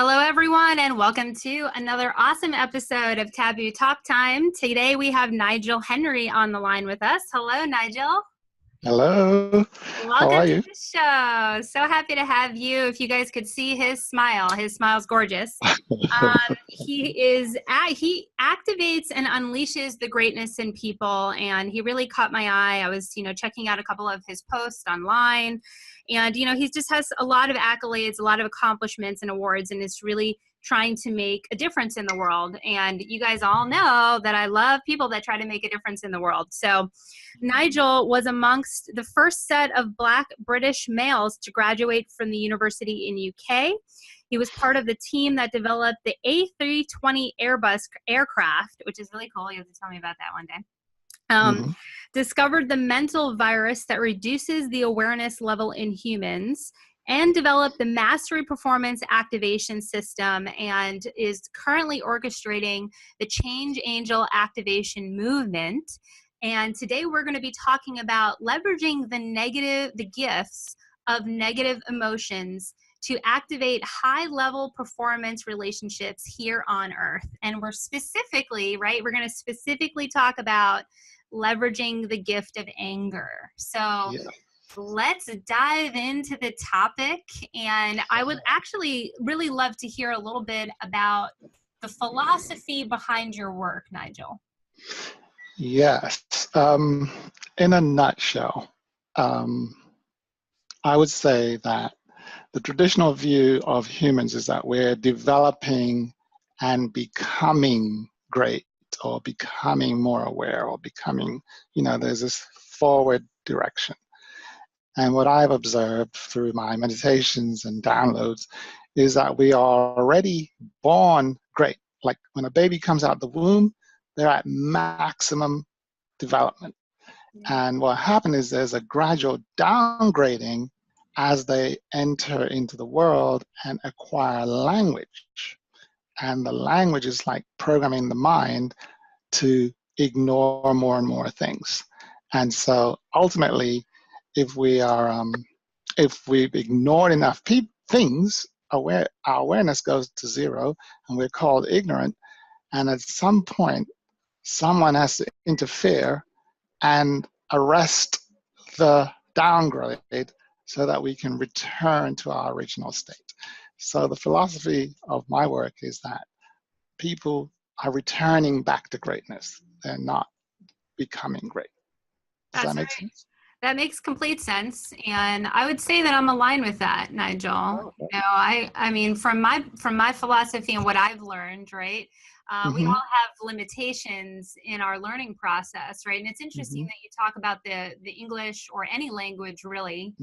Hello, everyone, and welcome to another awesome episode of Taboo Talk Time. Today, we have Nigel Henry on the line with us. Hello, Nigel. Hello. How Welcome are to you? the show. So happy to have you. If you guys could see his smile's gorgeous. He activates and unleashes the greatness in people, and he really caught my eye. I was, checking out a couple of his posts online, and he just has a lot of accolades, a lot of accomplishments and awards, and is really trying to make a difference in the world. And you guys all know that I love people that try to make a difference in the world. So Nigel was amongst the first set of Black British males to graduate from the university in UK. He was part of the team that developed the A320 Airbus aircraft, which is really cool. You have to tell me about that one day. Discovered the mental virus that reduces the awareness level in humans, and developed the Mastery Performance Activation System, and is currently orchestrating the Change Angel Activation Movement. And today we're going to be talking about leveraging the gifts of negative emotions to activate high-level performance relationships here on Earth. And we're going to specifically talk about leveraging the gift of anger. So let's dive into the topic. And I would actually really love to hear a little bit about the philosophy behind your work, Nigel. Yes. In a nutshell, I would say that the traditional view of humans is that we're developing and becoming great, or becoming more aware, or becoming, there's this forward direction. And what I've observed through my meditations and downloads is that we are already born great. Like when a baby comes out the womb, they're at maximum development. And what happens is there's a gradual downgrading as they enter into the world and acquire language. And the language is like programming the mind to ignore more and more things. And so ultimately, if we've ignored enough things, our awareness goes to zero, and we're called ignorant. And at some point, someone has to interfere and arrest the downgrade so that we can return to our original state. So the philosophy of my work is that people are returning back to greatness. They're not becoming great. Does that make sense? That makes complete sense, and I would say that I'm aligned with that, Nigel. Okay. I mean, from my philosophy and what I've learned, right? We all have limitations in our learning process, right? And it's interesting that you talk about the English or any language, really,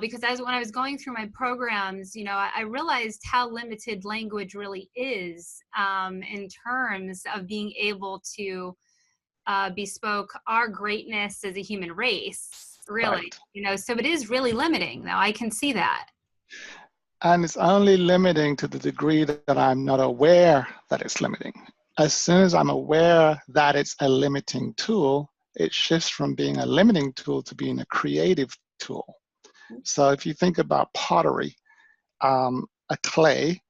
because when I was going through my programs, I realized how limited language really is in terms of being able to bespoke our greatness as a human race, really. Right. So it is really limiting, though. I can see that. And it's only limiting to the degree that I'm not aware that it's limiting. As soon as I'm aware that it's a limiting tool, it shifts from being a limiting tool to being a creative tool. So if you think about pottery, a clay,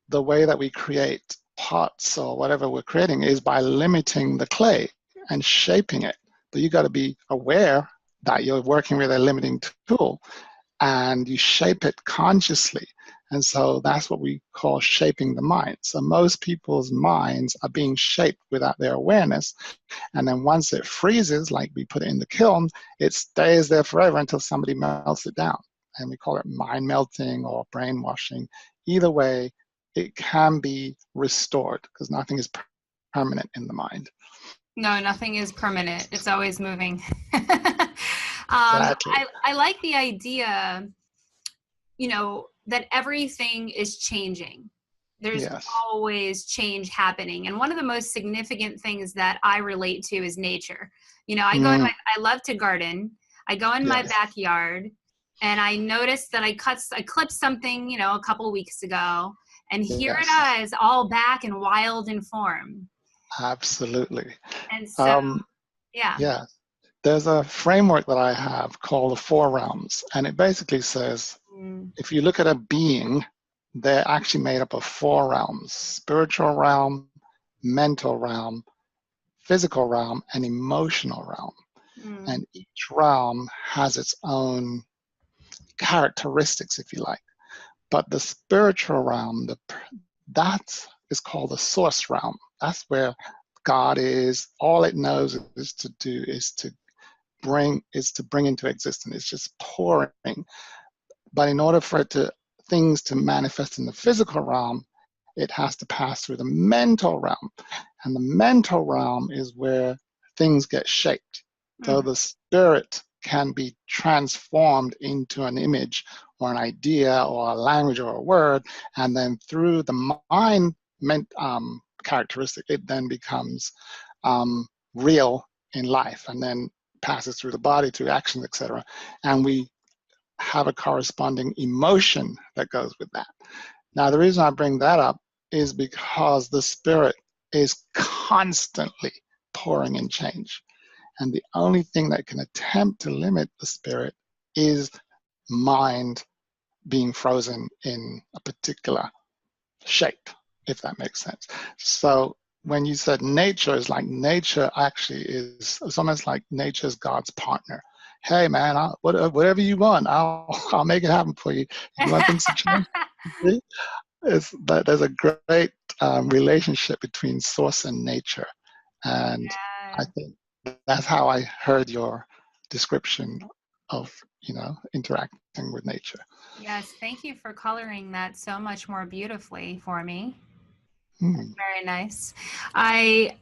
the way that we create pots or whatever we're creating is by limiting the clay and shaping it. But you got to be aware that you're working with a limiting tool, and you shape it consciously. And so that's what we call shaping the mind. So most people's minds are being shaped without their awareness. And then once it freezes, like we put it in the kiln, it stays there forever until somebody melts it down. And we call it mind melting or brainwashing. Either way, it can be restored because nothing is permanent in the mind. No, nothing is permanent. It's always moving. Exactly. I like the idea, that everything is changing. There's always change happening. And one of the most significant things that I relate to is nature. I love to garden. I go in my backyard, and I noticed that I clipped something, a couple weeks ago, and here it is, all back in wild and form. Absolutely. And so, there's a framework that I have called the Four Realms, and it basically says, if you look at a being, they're actually made up of 4 realms: spiritual realm, mental realm, physical realm, and emotional realm. Mm. And each realm has its own characteristics, if you like. But the spiritual realm, that is called the source realm. That's where God is. All it knows is to do is to bring into existence. It's just pouring. But in order for things to manifest in the physical realm, it has to pass through the mental realm. And the mental realm is where things get shaped. So Mm. the spirit can be transformed into an image or an idea or a language or a word, and then through the mind characteristic, it then becomes real in life, and then passes through the body, through actions, etc. And we have a corresponding emotion that goes with that. Now, the reason I bring that up is because the spirit is constantly pouring in change. And the only thing that can attempt to limit the spirit is mind being frozen in a particular shape, if that makes sense. So when you said nature is like, nature actually is, it's almost like nature's God's partner. Hey man, whatever you want, I'll make it happen for you. If you want things to change, there's a great relationship between source and nature, and I Yeah. think that's how I heard your description of interacting with nature. Yes, thank you for coloring that so much more beautifully for me. Hmm. Very nice. I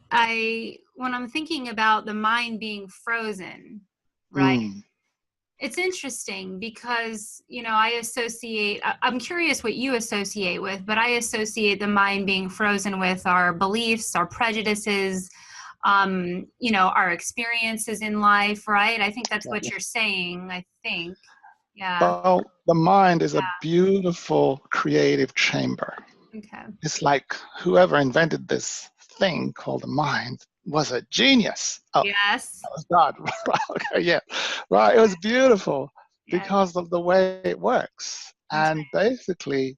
when I'm thinking about the mind being frozen, right? Hmm. It's interesting because, I'm curious what you associate with, but I associate the mind being frozen with our beliefs, our prejudices, our experiences in life, right? I think that's what you're saying, I think. Yeah. Well, the mind is a beautiful creative chamber. Okay. It's like whoever invented this thing called the mind was a genius. Oh, Yes. that was God. Okay, yeah, right. It was beautiful Yes. because of the way it works. That's And basically,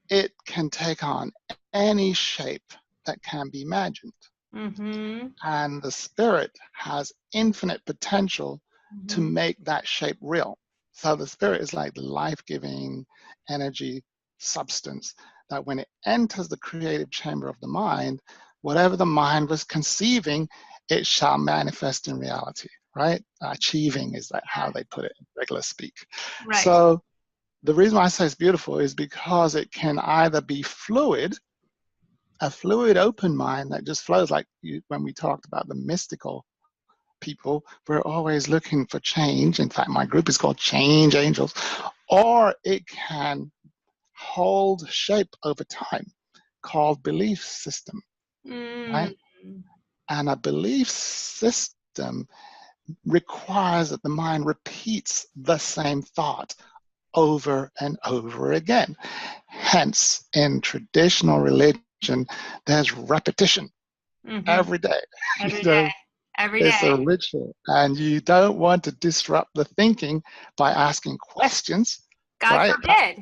it can take on any shape that can be imagined. right. Mm-hmm. And the spirit has infinite potential to Mm-hmm. make that shape real. So the spirit is like the life-giving energy substance that when it enters the creative chamber of the mind, whatever the mind was conceiving, it shall manifest in reality, right? Achieving is that how they put it in regular speak. Right. So the reason why I say it's beautiful is because it can either be fluid, a fluid open mind that just flows, like when we talked about the mystical people, we're always looking for change. In fact, my group is called Change Angels. Or it can hold shape over time, called belief system, Mm. right? And a belief system requires that the mind repeats the same thought over and over again. Hence, in traditional religion, there's repetition Mm-hmm. every day. You Every day. know, Every it's a day. ritual, and you don't want to disrupt the thinking by asking questions, God right? forbid.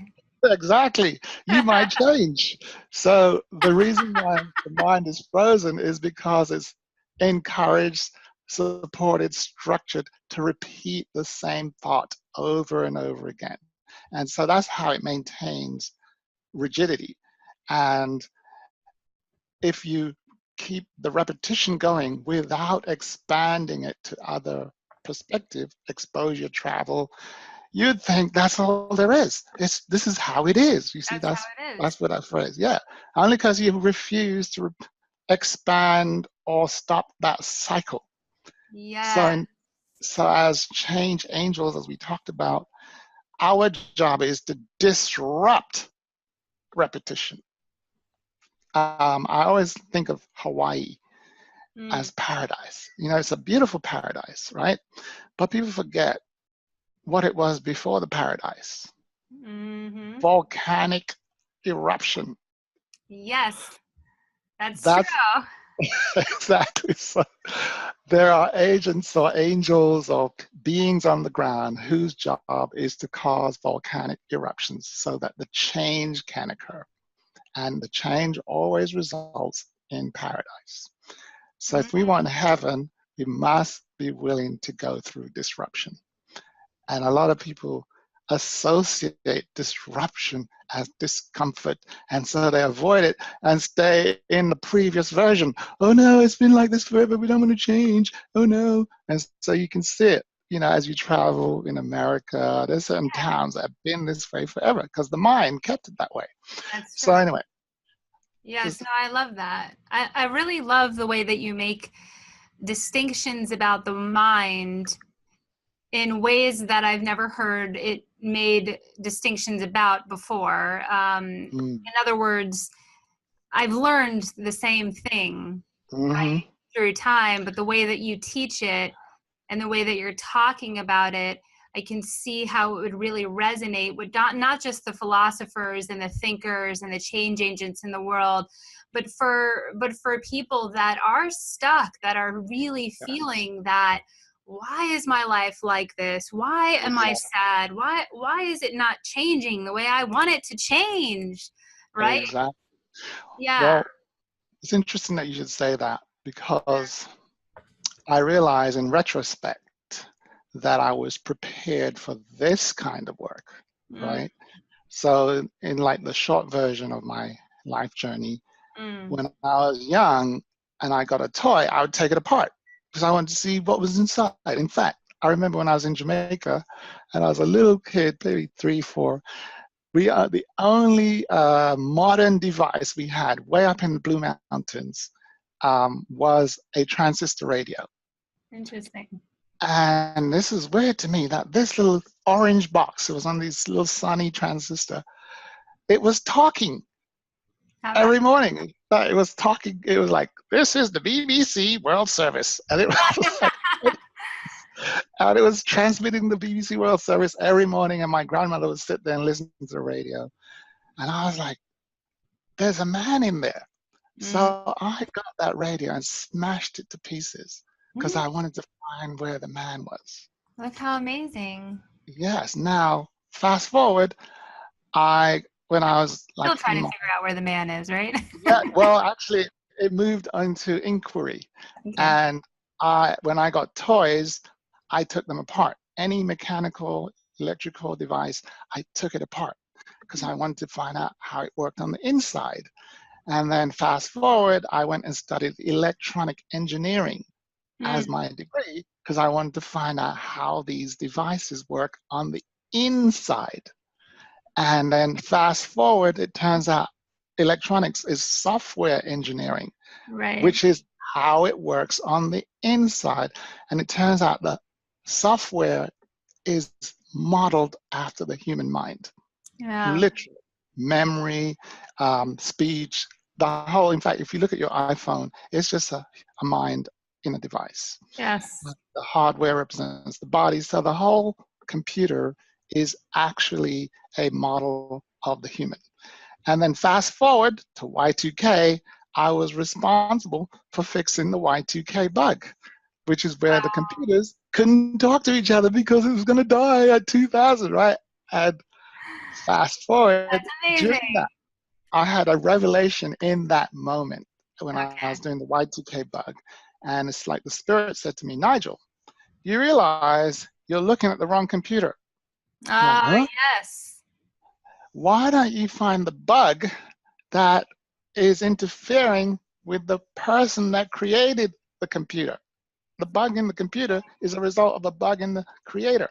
Exactly. You might change. So the reason why the mind is frozen is because it's encouraged, supported, structured to repeat the same thought over and over again. And so that's how it maintains rigidity. And if you keep the repetition going without expanding it to other perspective, exposure, travel, you'd think that's all there is. This is how it is. You see, That's how it is. that's what that phrase. Yeah, only because you refuse to expand or stop that cycle. So, Yeah. so as change angels, as we talked about, our job is to disrupt repetition. I always think of Hawaii Mm. as paradise. You know, it's a beautiful paradise, right? But people forget what it was before the paradise. Mm-hmm. Volcanic eruption. Yes, that's That's true. Exactly. So there are agents or angels or beings on the ground whose job is to cause volcanic eruptions so that the change can occur. And the change always results in paradise. So if we want heaven, we must be willing to go through disruption. And a lot of people associate disruption as discomfort. And so they avoid it and stay in the previous version. Oh no, it's been like this forever. We don't want to change. Oh no. And so you can see it, as you travel in America, there's certain towns that have been this way forever because the mind kept it that way. That's true. So anyway. Yes, no, I love that. I really love the way that you make distinctions about the mind in ways that I've never heard it made distinctions about before. In other words, I've learned the same thing right, through time, but the way that you teach it and the way that you're talking about it, I can see how it would really resonate with not just the philosophers and the thinkers and the change agents in the world, but for people that are stuck, that are really feeling that, why is my life like this? Why am I sad? Why is it not changing the way I want it to change? Right? Exactly. Yeah. Well, it's interesting that you should say that because I realize in retrospect that I was prepared for this kind of work, right? So in like the short version of my life journey, when I was young and I got a toy, I would take it apart because I wanted to see what was inside. In fact, I remember when I was in Jamaica and I was a little kid, maybe 3, 4, we are the only modern device we had way up in the Blue Mountains was a transistor radio. Interesting. And this is weird to me that this little orange box, it was on this little Sony transistor, it was talking every morning. It was talking, it was like, this is the BBC World Service. And it was like, and it was transmitting the BBC World Service every morning. And my grandmother would sit there and listen to the radio. And I was like, there's a man in there. So I got that radio and smashed it to pieces because I wanted to find where the man was. Look how amazing. Yes. Now, fast forward, when I was like, still trying to figure out where the man is, right? Yeah. Well, actually, it moved into inquiry, and when I got toys, I took them apart. Any mechanical, electrical device, I took it apart because I wanted to find out how it worked on the inside. And then fast forward, I went and studied electronic engineering as my degree because I wanted to find out how these devices work on the inside. And then fast forward, it turns out electronics is software engineering, which is how it works on the inside. And it turns out the software is modeled after the human mind. Literally, memory, speech, the whole, in fact, if you look at your iPhone, it's just a mind in a device. Yes. The hardware represents the body. So the whole computer is actually a model of the human. And then fast forward to Y2K, I was responsible for fixing the Y2K bug, which is where the computers couldn't talk to each other because it was going to die at 2000, right? And fast forward, during that, I had a revelation in that moment when I was doing the Y2K bug. And it's like the spirit said to me, Nigel, you realize you're looking at the wrong computer. Yes. Why don't you find the bug that is interfering with the person that created the computer? The bug in the computer is a result of a bug in the creator.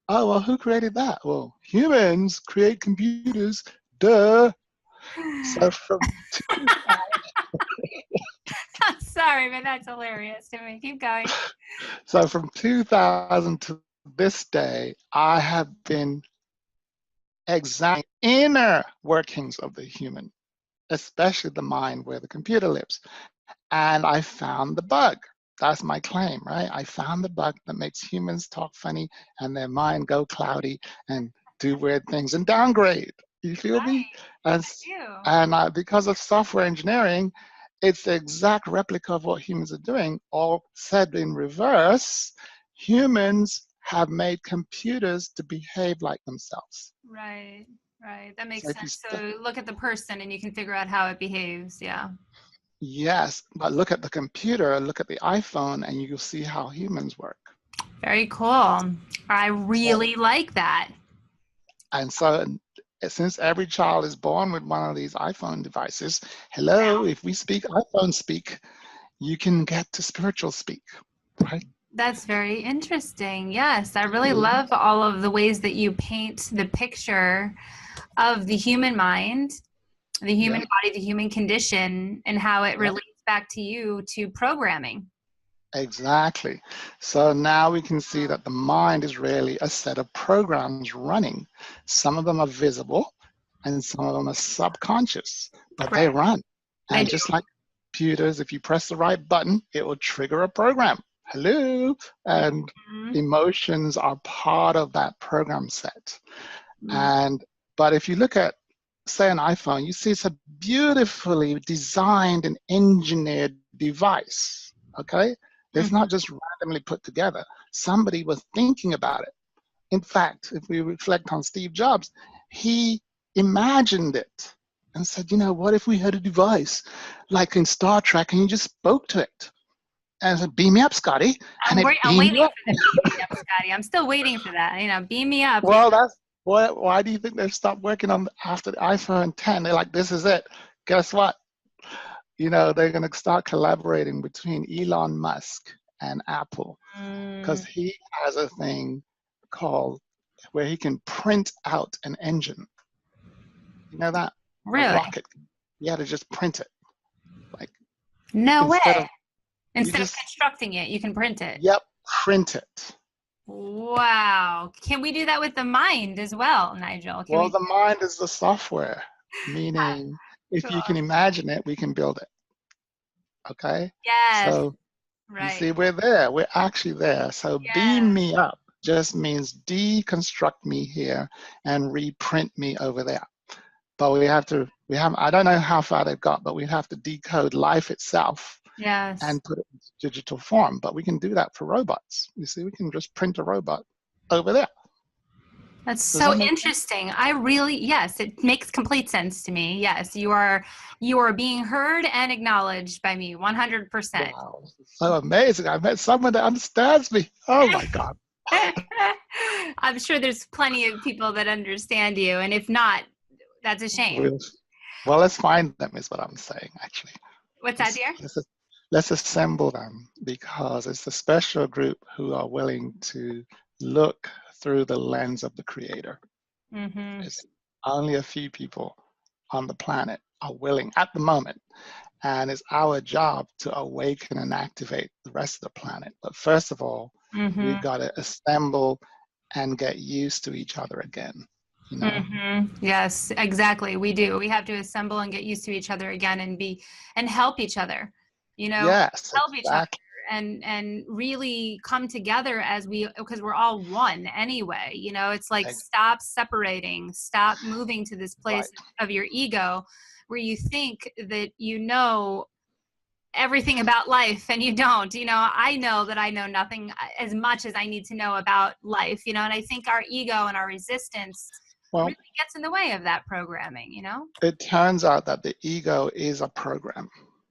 Oh, well, who created that? Well, humans create computers, duh. So from sorry, but that's hilarious to me. Keep going. So from 2000 to this day, I have been examining inner workings of the human, especially the mind where the computer lives. And I found the bug. That's my claim, right? I found the bug that makes humans talk funny and their mind go cloudy and do weird things and downgrade. You feel me? And because of software engineering, it's the exact replica of what humans are doing, all said in reverse. Humans have made computers to behave like themselves. Right. Right. That makes So if you sense. So look at the person and you can figure out how it behaves. Yeah. yes, but look at the computer, look at the iPhone, and you'll see how humans work. Very cool. I So, really like that. and so since every child is born with one of these iPhone devices, hello, if we speak iPhone speak, you can get to spiritual speak, right? That's very interesting. Yes, I really love all of the ways that you paint the picture of the human mind, the human Yeah, body, the human condition, and how it yeah, relates back to you to programming. exactly. So now we can see that the mind is really a set of programs running. Some of them are visible and some of them are subconscious, but they Correct. run. They And do. just like computers, if you press the right button, it will trigger a program. Hello. And Mhm. emotions are part of that program set. Mm. And but if you look at, say, an iPhone, you see it's a beautifully designed and engineered device. Okay, it's Mhm. not just randomly put together. Somebody was thinking about it. In fact, if we reflect on Steve Jobs, he imagined it and said, you know, what if we had a device like in Star Trek and you just spoke to it and said, beam me up, Scotty, and it I'm beamed waiting you up. for the beam me up, Scotty. I'm still waiting for that. Beam me up. Well, that's why do you think they've stopped working on after the iPhone 10? They're like, this is it. Guess what? You know, they're going to start collaborating between Elon Musk and Apple because Mm, he has a thing called where he can print out an engine. You know that? A really? rocket. You had to just print it. Like No way. instead of you Instead of just, constructing it, you can print it. yep, print it. Wow. Can we do that with the mind as well, Nigel? Can Well, we? the mind is the software, meaning if Cool. you can imagine it, we can build it. Okay? Yes. So you Right. see, we're there. We're actually there. So beam Yes. me up just means deconstruct me here and reprint me over there. But I don't know how far they've got, but we have to decode life itself Yes. and put it into digital form. But we can do that for robots. You see, we can just print a robot over there. That's Does so that make sense? interesting. Yes, it makes complete sense to me. Yes, you are being heard and acknowledged by me 100%. Wow, this is so amazing. I met someone that understands me. Oh my God. I'm sure there's plenty of people that understand you, and if not, that's a shame. We'll, well, let's find them, is what I'm saying, actually. What's that, Let's, dear? let's, let's assemble them because it's a special group who are willing to look through the lens of the creator. Mm-hmm. It's only a few people on the planet are willing at the moment. And it's our job to awaken and activate the rest of the planet. But first of all, Mm-hmm. we've got to assemble and get used to each other again, you know? Mm-hmm. Yes, exactly. We do. We have to assemble and get used to each other again and help each other, you know, Yes, help each other exactly. and really come together because we're all one anyway. It's like stop separating, stop moving to this place Right. of your ego where you think that you know everything about life and you don't. I know that I know nothing as much as I need to know about life, and I think our ego and our resistance Well, really gets in the way of that programming, it turns out that the ego is a program.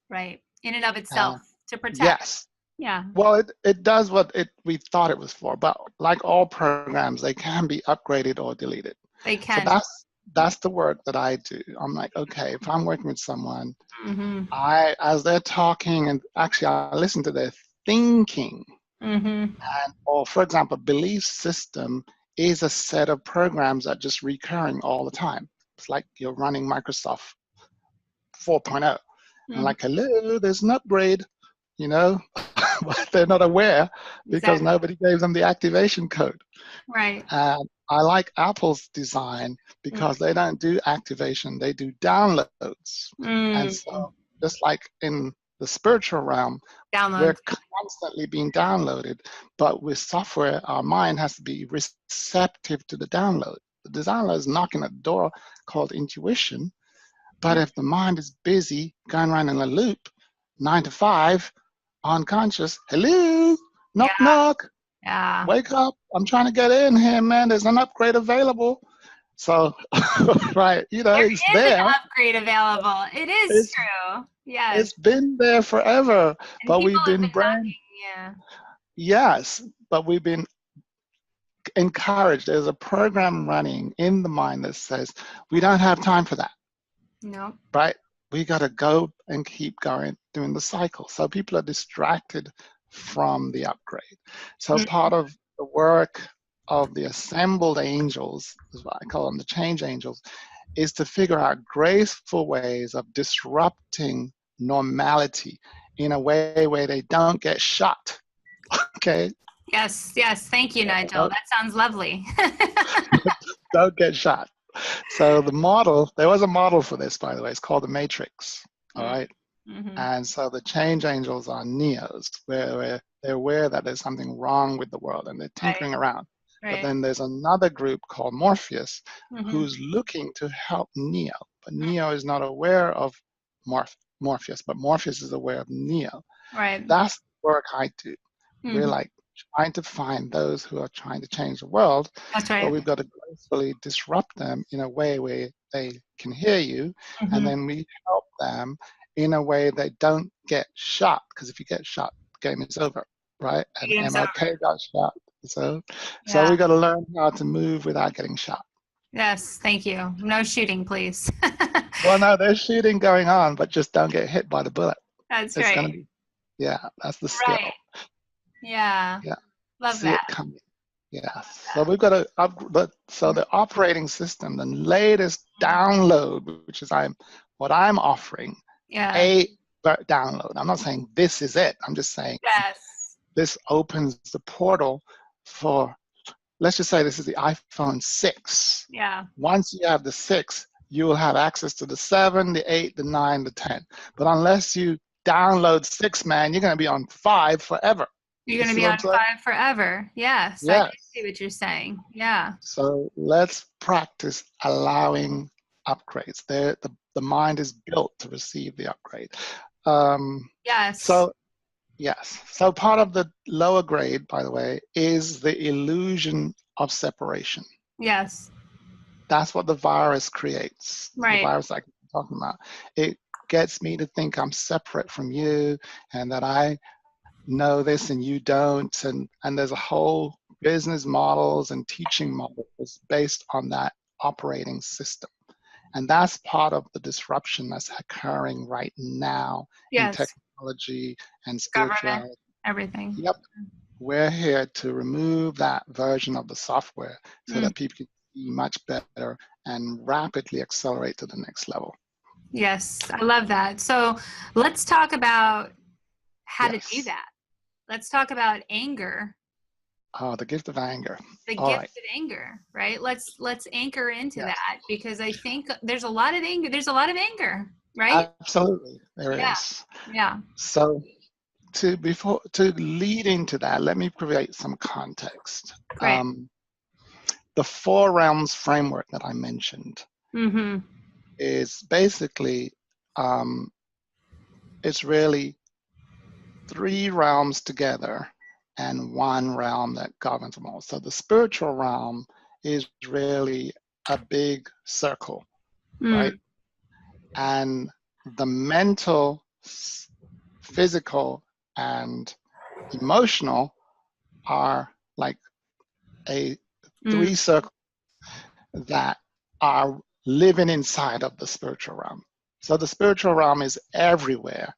right, in and of Uh, itself, to protect. yes. Yeah, Well, it does what we thought it was for, but like all programs, they can be upgraded or deleted. they So can. that's the work that I do. I'm like, okay, if I'm working with someone, Mm-hmm. as they're talking, and actually I listen to their thinking, Mm-hmm. or for example, belief system is a set of programs that just recurring all the time. It's like you're running Microsoft 4.0. And Mm-hmm. like, hello, there's an upgrade, you know, but they're not aware because Exactly. nobody gave them the activation code. Right. And I like Apple's design because they don't do activation, they do downloads. And so, Mm-hmm. just like in the spiritual realm, we're Download. constantly being downloaded, but with software, our mind has to be receptive to the download. The download is knocking at the door called intuition. But if the mind is busy going around in a loop, 9 to 5, unconscious. Hello, knock, Yeah. knock. Yeah. Wake up. I'm trying to get in here, man. There's an upgrade available. So, right, you know, There it's is an there. upgrade available. It is It's true. Yes. it's been there forever, And but people we've have been been brain. knocking. Yeah. Yes, but we've been encouraged. There's a program running in the mind that says we don't have time for that, No. right? We got to go and keep going doing the cycle. So people are distracted from the upgrade. So Mm, part of the work of the assembled angels, is what I call them, the change angels, is to figure out graceful ways of disrupting normality in a way where they don't get shot. Okay? yes. Yes. Thank you, Nigel. That sounds lovely. Don't get shot. So the model, there was a model for this, by the way. It's called the Matrix. All right. Mm-hmm. And so the change angels are neos, where they're aware that there's something wrong with the world and they're Right. tinkering around. But Right. then there's another group called Morpheus Mm-hmm. who's looking to help Neo. But Neo is not aware of Morpheus, but Morpheus is aware of Neo. Right. That's the work I do. We're Mm-hmm. like trying to find those who are trying to change the world, That's but right. we've got to gracefully disrupt them in a way where they can hear you, and Mm-hmm. then we help them in a way they don't get shot. Because if you get shot, the game is over, right? The And game's over. MLK got shot, so Yeah. we got to learn how to move without getting shot. Yes. Thank you. No shooting, please. Well, no, there's shooting going on, but just don't get hit by the bullet. That's It's right. gonna be, yeah, that's the Right. skill. Yeah. Yeah, Love see it that. coming. Yes. So we've got to so the operating system, the latest download, which is what I'm offering, Yeah. a download. I'm not saying this is it. I'm just saying Yes. this opens the portal for, let's just say this is the iPhone 6. Yeah. Once you have the 6, you will have access to the 7, the 8, the 9, the 10. But unless you download 6, man, you're going to be on 5 forever. You're You going to see be what on I'm saying? 5 forever. Yes. I do Yeah. see what you're saying. Yeah. So let's practice allowing upgrades. The mind is built to receive the upgrade. Yes. So yes. So part of the lower grade, by the way, is the illusion of separation. Yes. That's what the virus creates. The Right. virus I'm talking about. It gets me to think I'm separate from you and that I know this and you don't. And there's a whole business models and teaching models based on that operating system. And that's part of the disruption that's occurring right now in Yes. technology and Government. spirituality. Everything. Yep. We're here to remove that version of the software so Mm. that people can see much better and rapidly accelerate to the next level. Yes. I love that. So let's talk about how to do Yes. that. Let's talk about anger. Oh, the gift of anger. The All gift right. of anger, right? Let's anchor into Yes. that because I think there's a lot of anger. There's a lot of anger, right? Absolutely. There Yeah. is. Yeah. So to lead into that, let me provide some context. Great. The 4 realms framework that I mentioned Mm-hmm. is basically it's really 3 realms together and 1 realm that governs them all. So the spiritual realm is really a big circle, right? And the mental, physical, and emotional are like a 3 circles that are living inside of the spiritual realm. So the spiritual realm is everywhere,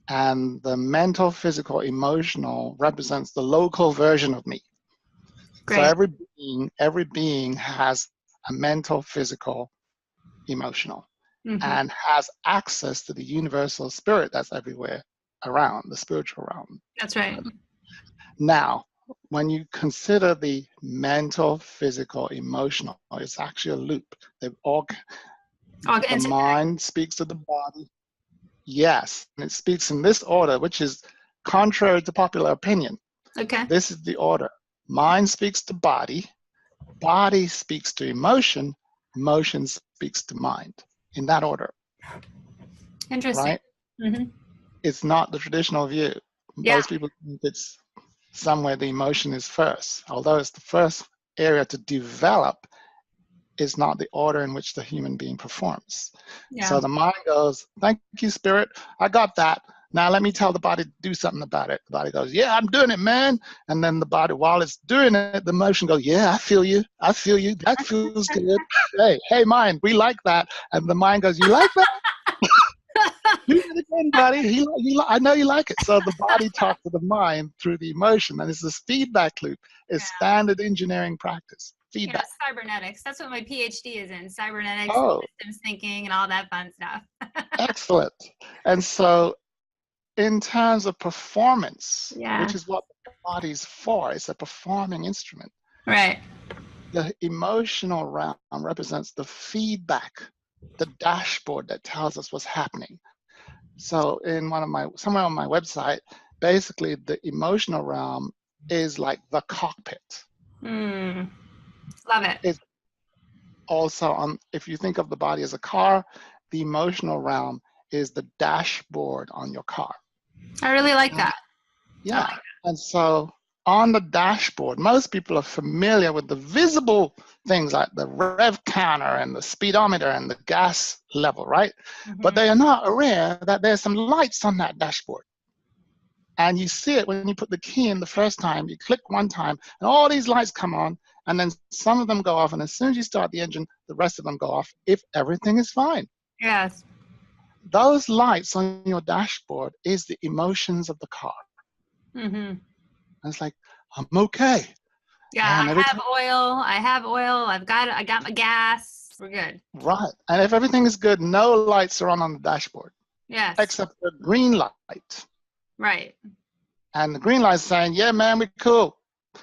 and the mental, physical, emotional represents the local version of me. Great. So every being has a mental, physical, emotional, and has access to the universal spirit that's everywhere around, the spiritual realm. That's right. Now, when you consider the mental, physical, emotional, it's actually a loop. They've all, the mind speaks to the body. Yes, and it speaks in this order, which is contrary to popular opinion. Okay. This is the order. Mind speaks to body, body speaks to emotion, emotion speaks to mind. In that order. Interesting. Right? Mm-hmm. it's not the traditional view. Yeah. Most people think it's somewhere the emotion is first, although it's the first area to develop, is not the order in which the human being performs. Yeah. So the mind goes, thank you, spirit, I got that. Now let me tell the body to do something about it. The body goes, yeah, I'm doing it, man. And then the body, while it's doing it, the emotion goes, yeah, I feel you. I feel you. That feels good. Hey, mind, we like that. And the mind goes, you like that? Do it again, buddy. I know you like it. So the body talks to the mind through the emotion, and it's this feedback loop. It's standard engineering practice. Yeah, Feedback. cybernetics. That's what my PhD is in, cybernetics, Oh, systems thinking, and all that fun stuff. excellent. And so in terms of performance, Yeah. which is what the body's for, it's a performing instrument. Right. The emotional realm represents the feedback, the dashboard that tells us what's happening. So in somewhere on my website, basically the emotional realm is like the cockpit. Love it. It's also if you think of the body as a car, the emotional realm is the dashboard on your car. I really like that. Yeah. Like that. And so on the dashboard, most people are familiar with the visible things like the rev counter and the speedometer and the gas level, right? Mm-hmm. But they are not aware that there's some lights on that dashboard. And you see it when you put the key in the first time, you click one time, and all these lights come on, and then some of them go off, and as soon as you start the engine, the rest of them go off if everything is fine. Yes. Those lights on your dashboard is the emotions of the car. Mm-hmm. And it's like, I'm okay. Yeah, And I have oil. I got my gas. We're good. Right. And if everything is good, no lights are on the dashboard. Yes. Except the green light. Right. And the green light is saying, yeah, man, we're cool.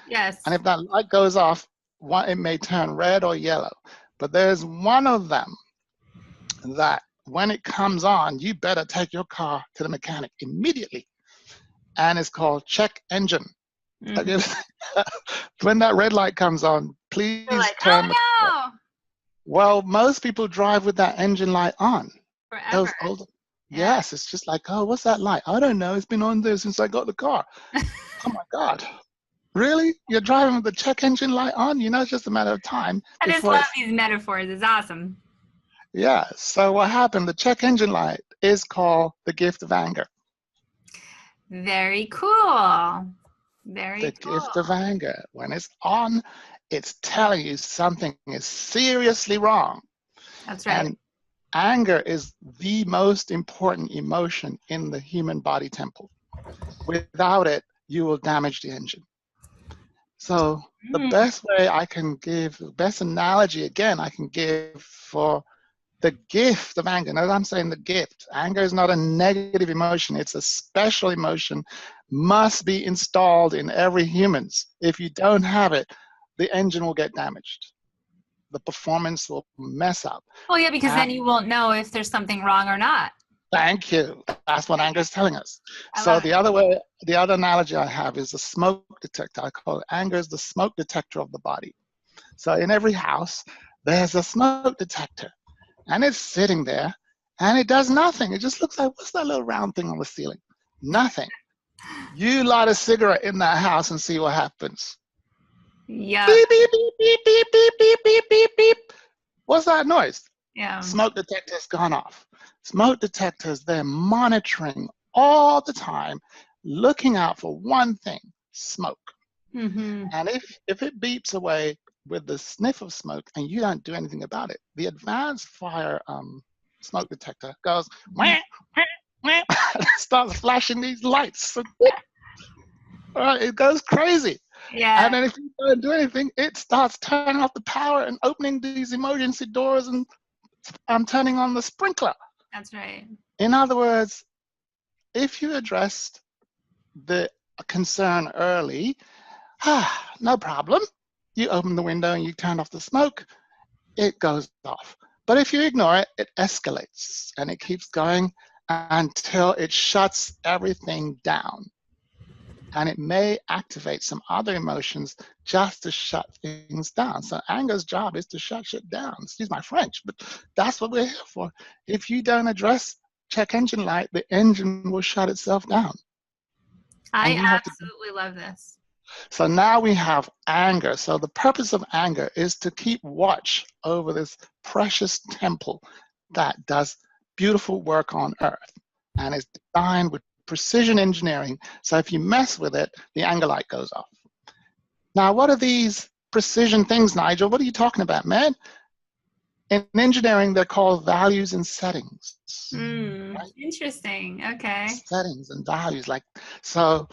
Yes. And if that light goes off, it may turn red or yellow. But there's one of them that when it comes on, you better take your car to the mechanic immediately. And it's called check engine. Mm-hmm. When that red light comes on, please turn the car. Well, most people drive with that engine light on. Forever. Those older, yes, it's just like, oh, what's that light? I don't know. It's been on there since I got the car. Oh my God. Really? You're driving with the check engine light on? You know, it's just a matter of time. I just love these metaphors. It's awesome. Yeah. So what happened? The check engine light is called the gift of anger. Very cool. Very cool. The gift of anger. When it's on, it's telling you something is seriously wrong. That's right. And anger is the most important emotion in the human body temple. Without it, you will damage the engine. So the best way I can give, the best analogy again I can give for the gift of anger. Now I'm saying the gift. Anger is not a negative emotion. It's a special emotion, must be installed in every humans. If you don't have it, the engine will get damaged. The performance will mess up. Well, yeah, because then you won't know if there's something wrong or not. Thank you. That's what anger is telling us. So the other analogy I have is the smoke detector. I call it anger is the smoke detector of the body. So in every house, there's a smoke detector. And it's sitting there, and it does nothing. It just looks like, what's that little round thing on the ceiling? Nothing. You light a cigarette in that house and see what happens. Yeah. Beep, beep, beep, beep, beep, beep, beep, beep, beep, beep. What's that noise? Yeah. Smoke detector's gone off. Smoke detectors, they're monitoring all the time, looking out for one thing, smoke. Mm-hmm. And if it beeps away with the sniff of smoke and you don't do anything about it, the advanced fire smoke detector goes, wah, wah, wah, and starts flashing these lights. It goes crazy. Yeah. And then if you don't do anything, it starts turning off the power and opening these emergency doors and turning on the sprinkler. That's right. In other words, if you addressed the concern early, no problem. You open the window and you turn off the smoke, it goes off. But if you ignore it, it escalates and it keeps going until it shuts everything down. And it may activate some other emotions just to shut things down. So anger's job is to shut shit down. Excuse my French, but that's what we're here for. If you don't address check engine light, the engine will shut itself down. I And you have to. absolutely love this. So now we have anger. So the purpose of anger is to keep watch over this precious temple that does beautiful work on earth and is designed with precision engineering. So if you mess with it, the anger light goes off. Now, what are these precision things, Nigel? What are you talking about, man? In engineering, they're called values and settings. Right? Interesting. Okay. Settings and values, like, so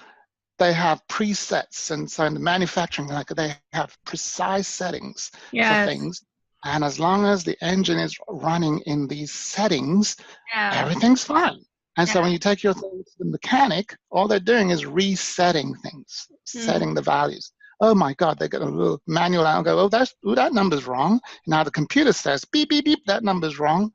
they have presets, and so in the manufacturing, like, they have precise settings for Yes. things. And as long as the engine is running in these settings, Yeah. everything's fine. And so Yeah. when you take your thing to the mechanic, all they're doing is resetting things, setting the values. Oh my God, they get a little manual out and go, oh, that number's wrong. Now the computer says, beep, beep, beep, that number's wrong.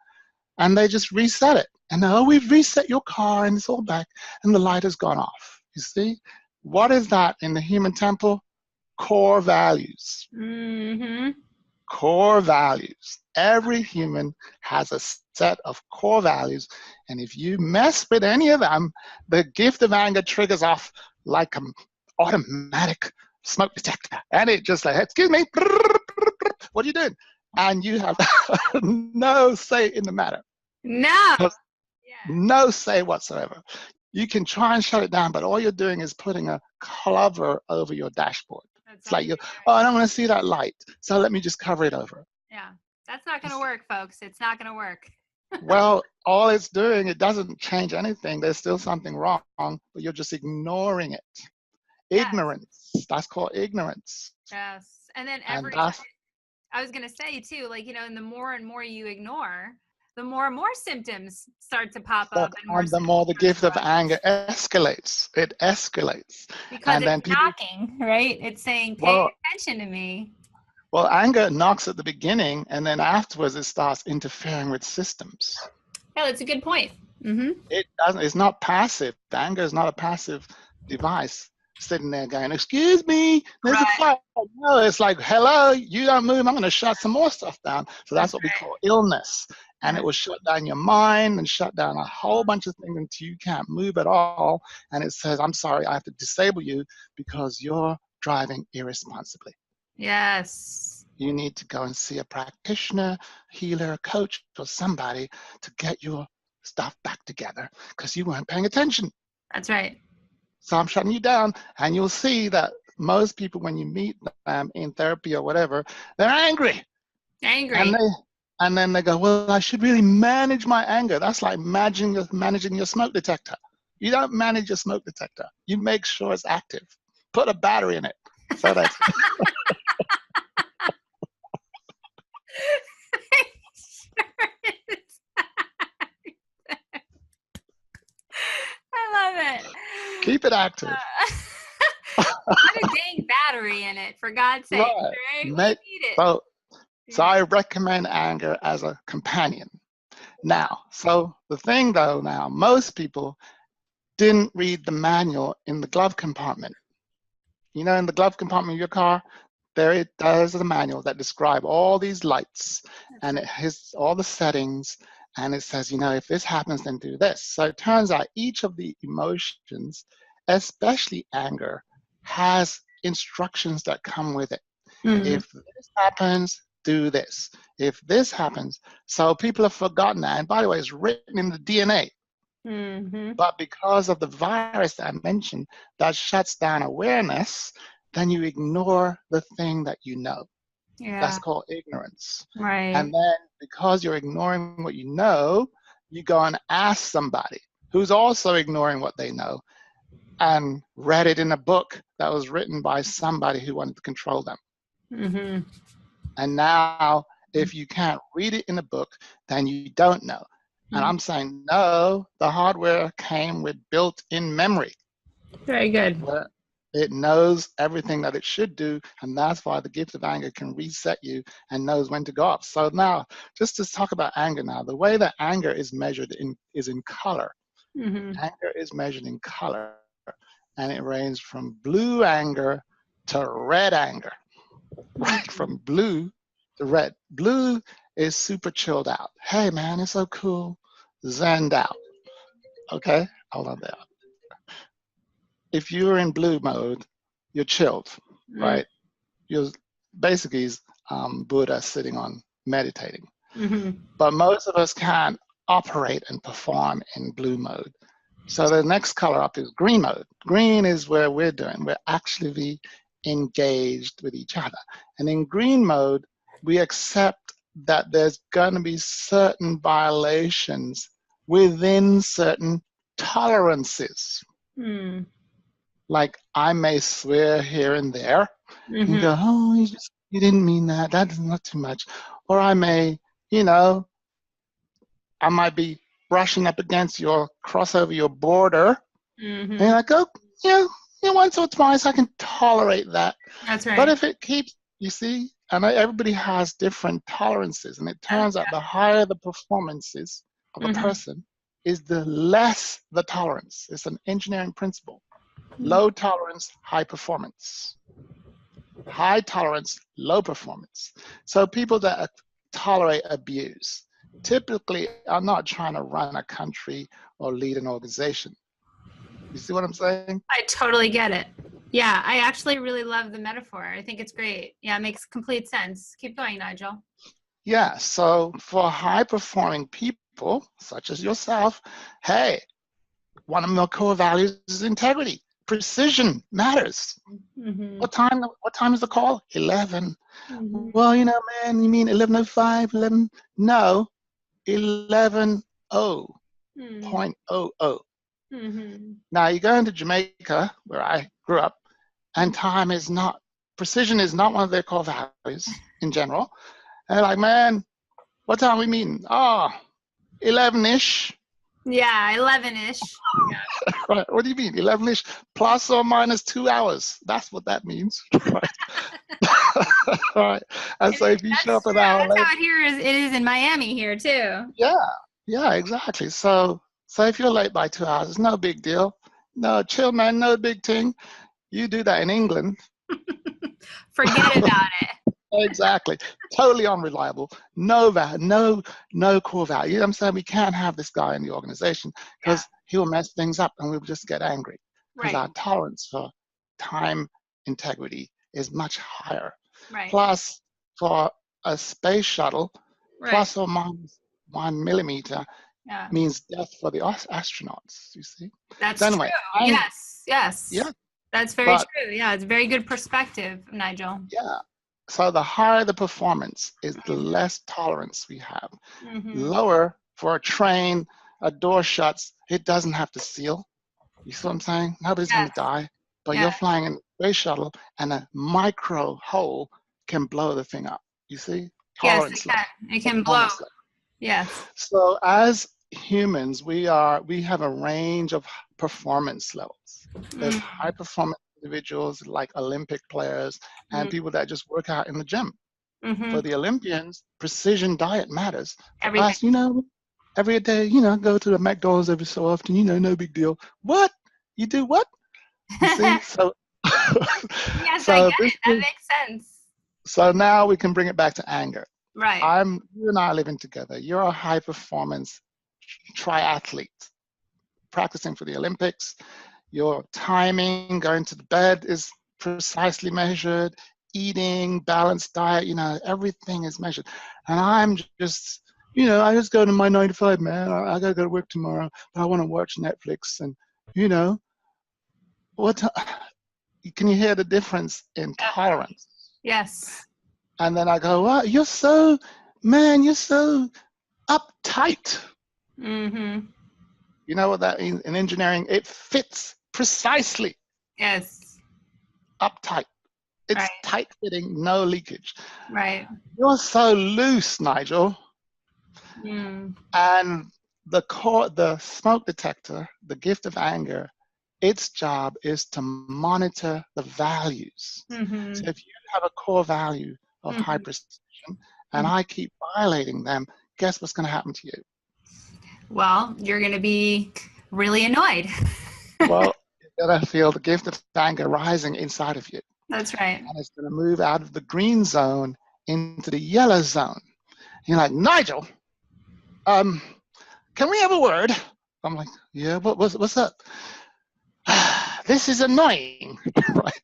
And they just reset it. And oh, we've reset your car and it's all back and the light has gone off. You see? What is that in the human temple? Core values. Core values. Every human has a set of core values. And if you mess with any of them, the gift of anger triggers off like an automatic smoke detector. And it just like, excuse me, what are you doing? And you have no say in the matter. No. Yeah. No say whatsoever. You can try and shut it down, but all you're doing is putting a cover over your dashboard. It's like, oh, I don't want to see that light, so let me just cover it over. Yeah, that's not going to work, folks. It's not going to work. Well, all it's doing, it doesn't change anything. There's still something wrong, but you're just ignoring it. Yes. Ignorance. That's called ignorance. Yes. And then I was going to say too, like, you know, and the more and more you ignore, the more and more symptoms start to pop up. And the more the gift of anger escalates. It escalates. Because and it's knocking, right? It's saying, pay attention to me. Well, anger knocks at the beginning, and then afterwards it starts interfering with systems. Yeah, that's a good point. It doesn't. It's not passive. Anger is not a passive device sitting there going, excuse me, there's a fire. No, it's like, hello, you don't move, I'm going to shut some more stuff down. So that's what we call illness. And it will shut down your mind and shut down a whole bunch of things until you can't move at all. And it says, I'm sorry, I have to disable you because you're driving irresponsibly. Yes. You need to go and see a practitioner, healer, coach, or somebody to get your stuff back together because you weren't paying attention. That's right. So I'm shutting you down, and you'll see that most people, when you meet them in therapy or whatever, they're angry. And then they go, well, I should really manage my anger. That's like managing your smoke detector. You don't manage your smoke detector. You make sure it's active. Put a battery in it. So that's I love it. Keep it active. Put a dang battery in it, for God's sake. Right? We need it. So I recommend anger as a companion. Now, so the thing though, now, most people didn't read the manual in the glove compartment. You know, in the glove compartment of your car, there's a manual that describes all these lights, and it has all the settings, and it says, you know, if this happens, then do this. So it turns out each of the emotions, especially anger, has instructions that come with it. If this happens, do this. If this happens, so people have forgotten that. And by the way, it's written in the DNA. But because of the virus that I mentioned that shuts down awareness, then you ignore the thing that you know. Yeah. That's called ignorance. Right. And then because you're ignoring what you know, you go and ask somebody who's also ignoring what they know and read it in a book that was written by somebody who wanted to control them. And now, if you can't read it in a book, then you don't know. And I'm saying, no, the hardware came with built-in memory. Very good. Where it knows everything that it should do, and that's why the gift of anger can reset you and knows when to go off. So now, just to talk about anger now, the way that anger is measured is in color. Anger is measured in color, and it ranges from blue anger to red anger. Right, from blue to red. Blue is super chilled out. Hey man, it's so cool. Zenned out. Okay, hold on there. If you're in blue mode, you're chilled, right? You're basically Buddha sitting on meditating. But most of us can't operate and perform in blue mode. So the next color up is green mode. Green is where we're actually engaged with each other. And in green mode, we accept that there's going to be certain violations within certain tolerances. Like I may swear here and there and go, oh, you didn't mean that. That's not too much. Or I may, I might be brushing up against your cross over your border. And I go, once or twice I can tolerate that. That's right. But if it keeps, you see, and everybody has different tolerances, and it turns out the higher the performances of a person is the less the tolerance. It's an engineering principle. Low tolerance, high performance. High tolerance, low performance. So people that tolerate abuse typically are not trying to run a country or lead an organization. You see what I'm saying? I totally get it. Yeah, I actually really love the metaphor. I think it's great. Yeah, it makes complete sense. Keep going, Nigel. Yeah, so for high-performing people, such as yourself, hey, one of my core values is integrity. Precision matters. What time is the call? 11. Well, man, you mean 11:05, 11? No, 11:0.00. Now you go into Jamaica, where I grew up, and precision is not one of their core values in general. And they're like, man, what time are we meeting? 11-ish. Yeah, 11-ish. Yeah. Right. What do you mean? 11-ish plus or minus 2 hours. That's what that means. Right. Right. And so if you show up an hour late. That's how it is in Miami here too. Yeah, exactly. So if you're late by 2 hours, it's no big deal. No, chill, man, no big thing. You do that in England. Forget about it. Exactly. Totally unreliable. No core value. You know what I'm saying? We can't have this guy in the organization because he'll mess things up and we'll just get angry. Because our tolerance for time integrity is much higher. Plus, for a space shuttle, plus or minus 1 millimeter means death for the astronauts, you see? That's anyway, true. Yes. Yeah. That's very true. Yeah, it's a very good perspective, Nigel. Yeah. So the higher the performance is the less tolerance we have. Lower, for a train, a door shuts, it doesn't have to seal. You see what I'm saying? Nobody's going to die. But you're flying in a space shuttle and a micro hole can blow the thing up. You see? Tolerance. Yes, it can blow. Yes. So as humans, we have a range of performance levels. There's high performance individuals like Olympic players and people that just work out in the gym. For the Olympians, precision diet matters. For us, every day, go to the McDonald's every so often, no big deal. What? You do what? You see? So yes, I get it. That makes sense. So now we can bring it back to anger. Right. You and I are living together. You're a high performance triathlete practicing for the Olympics. Your timing, going to the bed is precisely measured, eating, balanced diet, everything is measured. And I'm just, I just go to my 9 to 5, man. I gotta go to work tomorrow, but I want to watch Netflix and, can you hear the difference in tolerance? Yes. And then I go, well, you're so uptight. You know what that means in engineering? It fits precisely. Yes. Uptight. It's tight fitting, no leakage. Right. You're so loose, Nigel. And the smoke detector, the gift of anger, its job is to monitor the values. So if you have a core value of high precision and I keep violating them, guess what's going to happen to you? Well, you're going to be really annoyed. Well, you're going to feel the gift of anger rising inside of you. That's right. And it's going to move out of the green zone into the yellow zone. You're like, Nigel, can we have a word? I'm like, yeah, what's up? This is annoying, right?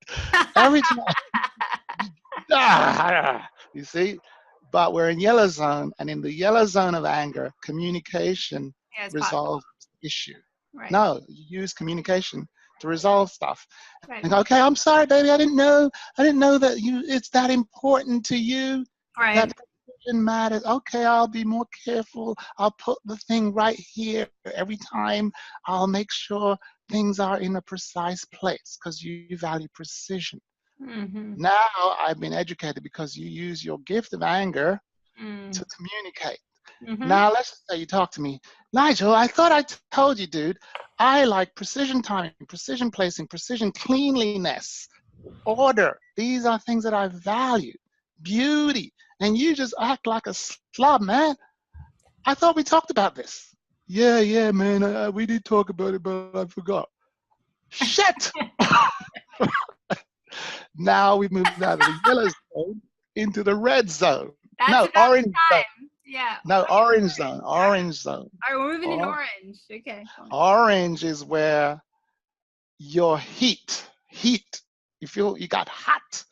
Every time, you see? But we're in yellow zone, and in the yellow zone of anger, communication Yeah, it's possible. resolves the issue. Right. No, you use communication to resolve stuff. Right. And go, okay, I'm sorry, baby. I didn't know that it's that important to you. Right. That decision matters. Okay, I'll be more careful. I'll put the thing right here every time. I'll make sure things are in a precise place because you value precision. Mm-hmm. Now I've been educated because you use your gift of anger Mm. to communicate. Mm-hmm. Now let's just say you talk to me, Nigel, I thought I told you, dude, I like precision timing, precision placing, precision cleanliness, order. These are things that I value. Beauty. And you just act like a slob, man. I thought we talked about this. Yeah, man, we did talk about it, but I forgot. Shit! Now we've moved out of the yellow zone into the red zone. That's No, about the orange zone. time. Yeah. No, Okay. orange zone. Orange zone. All right, we're moving in Or, orange. Okay. Cool. orange is where your heat, you feel you got hot.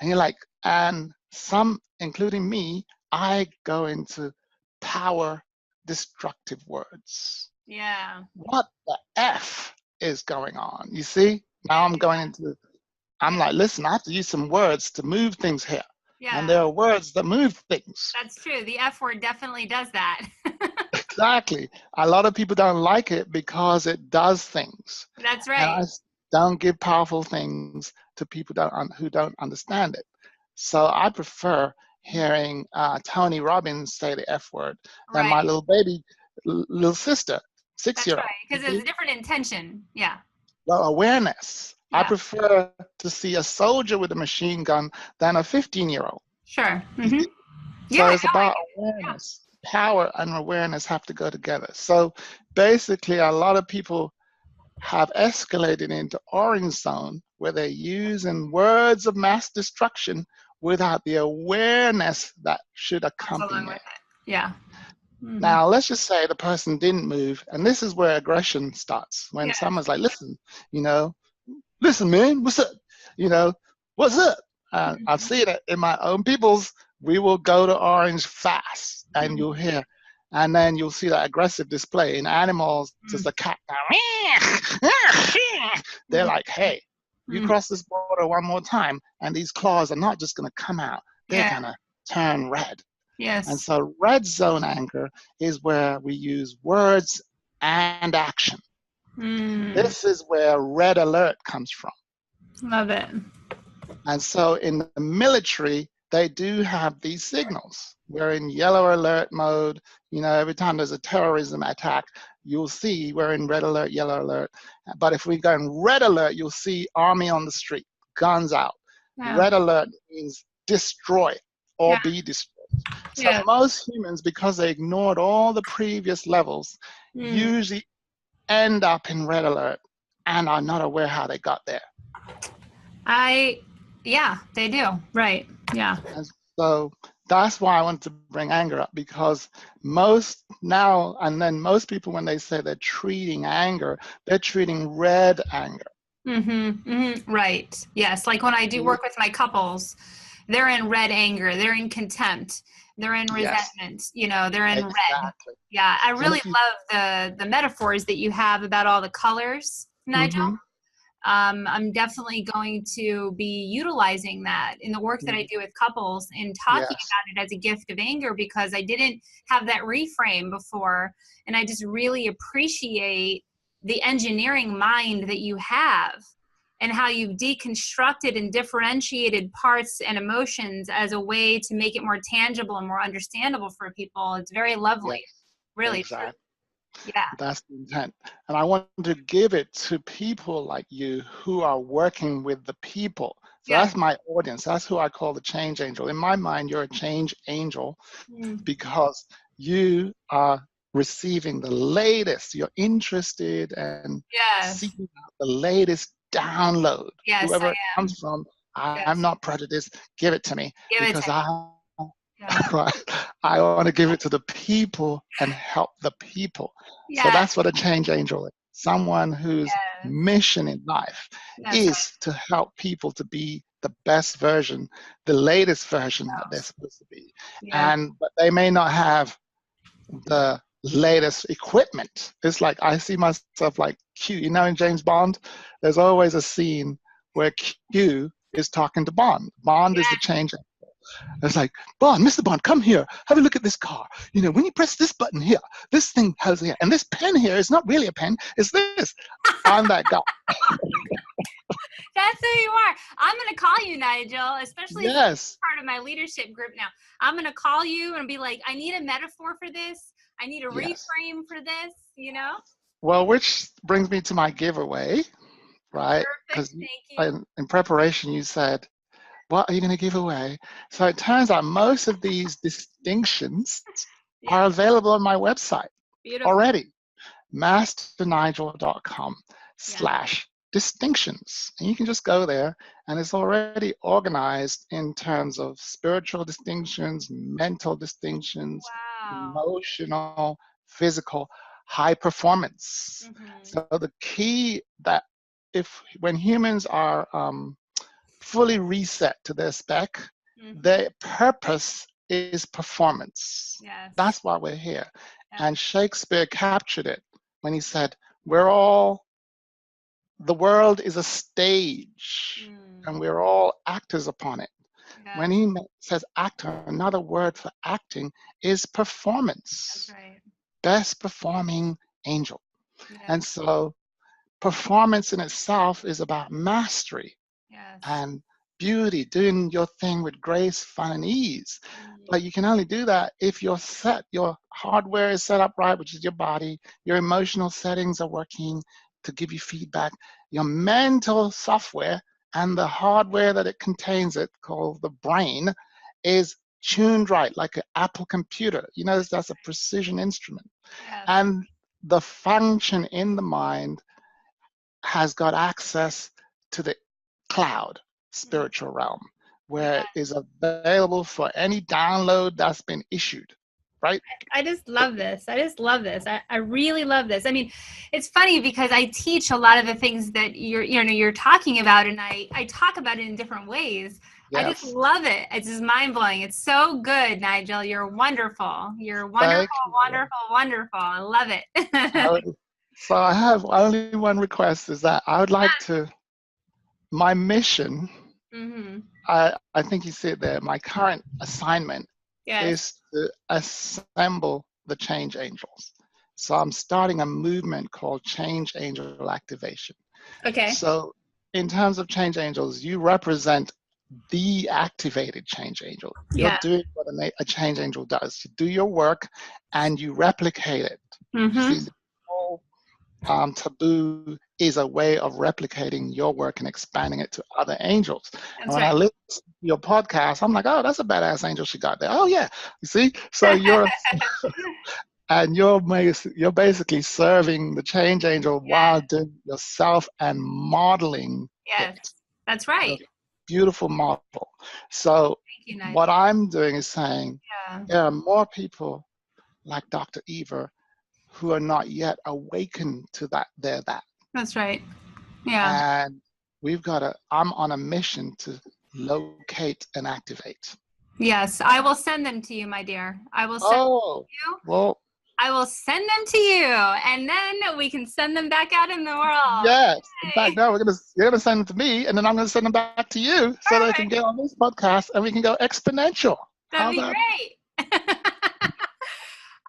And you're like, and some, including me, I go into power destructive words. Yeah. What the F is going on? You see? Yeah. Now I'm going into, I'm like, listen, I have to use some words to move things here. And Yeah. there are words that move things. That's true. The F word definitely does that. Exactly. A lot of people don't like it because it does things. That's And right. I don't give powerful things to people who don't understand it. So I prefer hearing Tony Robbins say the F word than Right. my little baby, little sister, That's right. 6-year-old. You Because there's a see? different intention. Yeah. Well, awareness. I Yeah. prefer to see a soldier with a machine gun than a 15-year-old. Sure. You Mm-hmm. see? Yeah. So No, it's about yeah. awareness. Power and awareness have to go together. So basically, a lot of people have escalated into orange zone where they're using words of mass destruction without the awareness that should Comes along accompany with it. it. Yeah. Mm-hmm. Now, let's just say the person didn't move, and this is where aggression starts. When Yeah. someone's like, listen, you know, listen, man, what's up? You know, what's up? I've Mm-hmm. seen it in my own peoples. We will go to orange fast, and you'll hear, and then you'll see that aggressive display in animals. There's a cat. They're like, hey, you Mm-hmm. cross this border one more time, and these claws are not just going to come out; they're Yeah. going to turn red. And Yes. so, red zone anger is where we use words and action. Mm. This is where red alert comes from. Love it. And so in the military, they do have these signals. We're in yellow alert mode. You know, every time there's a terrorism attack, you'll see we're in red alert, yellow alert. But if we go in red alert, you'll see army on the street, guns out. Yeah. Red alert means destroy or Yeah. be destroyed. So Yeah. most humans, because they ignored all the previous levels, Mm. usually end up in red alert and are not aware how they got there. Yeah, they do. Right. Yeah. And so that's why I wanted to bring anger up, because most now and then most people, when they say they're treating anger, they're treating red anger. Mm-hmm. Mm-hmm. Right. Yes. Like when I do work with my couples, they're in red anger, they're in contempt, they're in Yes, resentment, they're in red. exactly. Yeah. I And really if you, love the metaphors that you have about all the colors, Nigel. mm-hmm, I'm definitely going to be utilizing that in the work that I do with couples and talking yes, about it as a gift of anger, because I didn't have that reframe before. And I just really appreciate the engineering mind that you have and how you've deconstructed and differentiated parts and emotions as a way to make it more tangible and more understandable for people. It's very yes, lovely. Really true. exactly. Yeah. That's the intent. And I want to give it to people like you who are working with the people. So Yeah. that's my audience. That's who I call the change angel. In my mind, you're a change angel Mm. because you are receiving the latest. You're interested and Yes. seeking out the latest download. Yes, I Whoever it am. comes from, I'm Yes. not prejudiced. Give it to me Give it to because me. Yeah. right? I want to give it to the people and help the people. So Yes. that's what a change angel is. Someone whose Yes. mission in life That's right. is to help people to be the best version, the latest version that they're supposed to be. Yes. But they may not have the latest equipment. It's like I see myself like Q. You know, in James Bond, there's always a scene where Q is talking to Bond. Bond is the Yes. change. It's like, Bond, Mr. Bond, come here. Have a look at this car. You know, when you press this button here, this thing has here, and this pen here is not really a pen. It's this. I'm that guy. That's who you are. I'm going to call you, Nigel, especially since Yes. you're part of my leadership group now. I'm going to call you and be like, I need a metaphor for this. I need a Yes. reframe for this, you know? Well, which brings me to my giveaway, right? Perfect. Because Thank you. in preparation, you said, what are you going to give away? So it turns out most of these distinctions Yeah. are available on my website Beautiful. already. MasterNigel.com Yeah. /distinctions. And you can just go there and it's already organized in terms of spiritual distinctions, mental distinctions, Wow. emotional, physical, high performance. So the key that when humans are fully reset to their spec, their purpose is performance. Yes. That's why we're here. Yeah. And Shakespeare captured it when he said, the world is a stage and we're all actors upon it. Yeah. When he says actor, another word for acting is performance. That's right. Best performing angel. Yes. And so performance in itself is about mastery Yes. and beauty, doing your thing with grace, fun, and ease. But you can only do that if your hardware is set up right, which is your body, your emotional settings are working to give you feedback, your mental software and the hardware that it contains, called the brain, is tuned right, like an Apple computer. You know, that's a precision instrument. Yes. And the function in the mind has got access to the cloud spiritual realm, where it is available for any download that's been issued, right? I just love this. I just love this. I really love this. I mean, it's funny because I teach a lot of the things that you're talking about, and I talk about it in different ways. I just Yes. love it. It's just mind blowing. It's so good, Nigel. You're wonderful. You're wonderful, Thank you. wonderful, wonderful. I love it. So I have only one request, is that I would like to, my mission, I think you see it there, my current assignment Yes. is to assemble the change angels. So I'm starting a movement called Change Angel Activation. Okay. So in terms of change angels, you represent the activated change angel. You're Yeah. doing what a change angel does. You do your work and you replicate it. See, the whole taboo is a way of replicating your work and expanding it to other angels. And That's when I right. listen to your podcast, I'm like, oh, that's a badass angel she got there. Oh yeah, you see. So you're basically serving the change angel while doing it yourself and modeling Yes. it. That's A right. beautiful model. So Thank you, Nigel. what I'm doing is saying Yeah. there are more people like Dr. Eva who are not yet awakened to that. That's right. Yeah. And I'm on a mission to locate and activate. Yes, I will send them to you, my dear. I will send them Oh, to you. well, I will send them to you, and then we can send them back out in the world. yes. In fact, Yay. no, you're gonna send them to me, and then I'm gonna send them back to you so they can Perfect. get on this podcast and we can go exponential. That'd How be about great.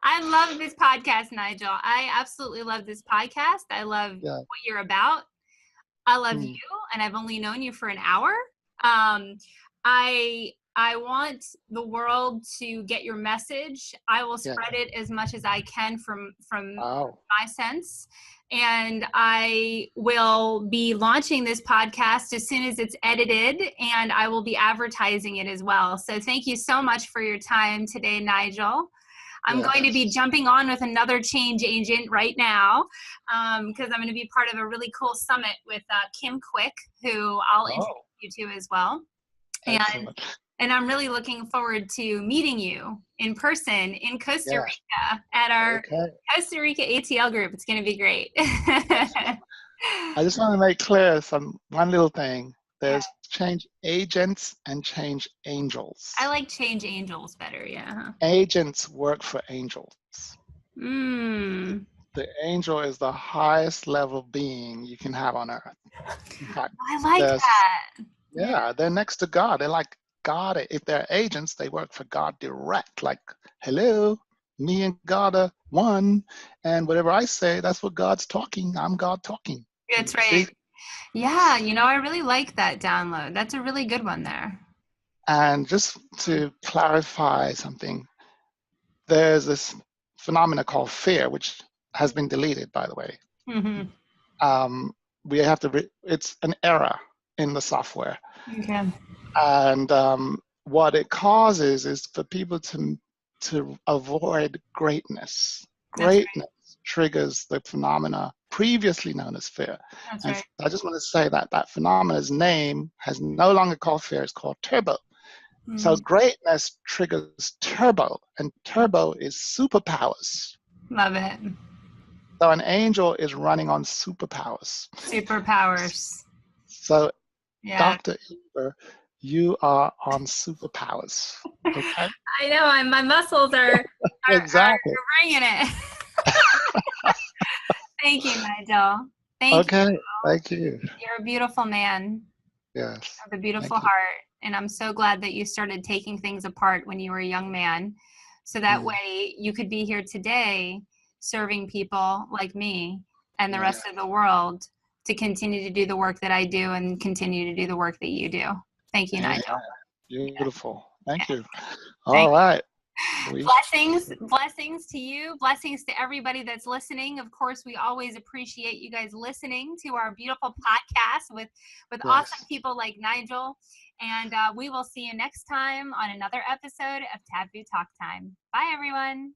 I love this podcast, Nigel. I absolutely love this podcast. I love yeah. what you're about. I love you, Hmm. and I've only known you for an hour. I want the world to get your message. I will Yeah. spread it as much as I can from Wow. my sense. And I will be launching this podcast as soon as it's edited, and I will be advertising it as well. So thank you so much for your time today, Nigel. I'm Yes. going to be jumping on with another change agent right now because I'm going to be part of a really cool summit with Kim Quick, who I'll introduce you to as well. Excellent. And I'm really looking forward to meeting you in person in Costa Yes. Rica at our Okay. Costa Rica ATL group. It's going to be great. Yes. I just want to make clear one little thing. Yeah. There's change agents and change angels. I like change angels better. Yeah. Agents work for angels. Mm. The angel is the highest level being you can have on earth. In fact, I like there's, that. yeah, they're next to God. They're like God. If they're agents, they work for God direct. Like, hello, me and God are one. And whatever I say, that's what God's talking. I'm God talking. That's See? right. Yeah, I really like that download. That's a really good one there. And just to clarify something, there's this phenomena called fear, which has been deleted, by the way. Mm-hmm. We have to, it's an error in the software. Okay. And what it causes is for people to avoid greatness. That's right. Greatness triggers the phenomena previously known as fear. That's And right. I just want to say that that phenomena's name has no longer called fear, it's called turbo. So Mm. greatness triggers turbo, and turbo is superpowers. Love it. So an angel is running on superpowers. Superpowers. So Yeah. Dr. Eber, you are on superpowers. Okay? I know. My muscles are Exactly. bringing it. Thank you, Nigel. Thank you. Okay. Thank you. You're a beautiful man. Yes. You have a beautiful Thank you. heart. And I'm so glad that you started taking things apart when you were a young man. So that way you could be here today serving people like me and the Yeah. rest of the world to continue to do the work that I do and continue to do the work that you do. Thank you, Yeah. Nigel. Beautiful. Thank you. Thank All right. Blessings to you. Blessings to everybody that's listening. Of course, we always appreciate you guys listening to our beautiful podcast with awesome people like Nigel. And we will see you next time on another episode of Taboo Talk Time. Bye, everyone.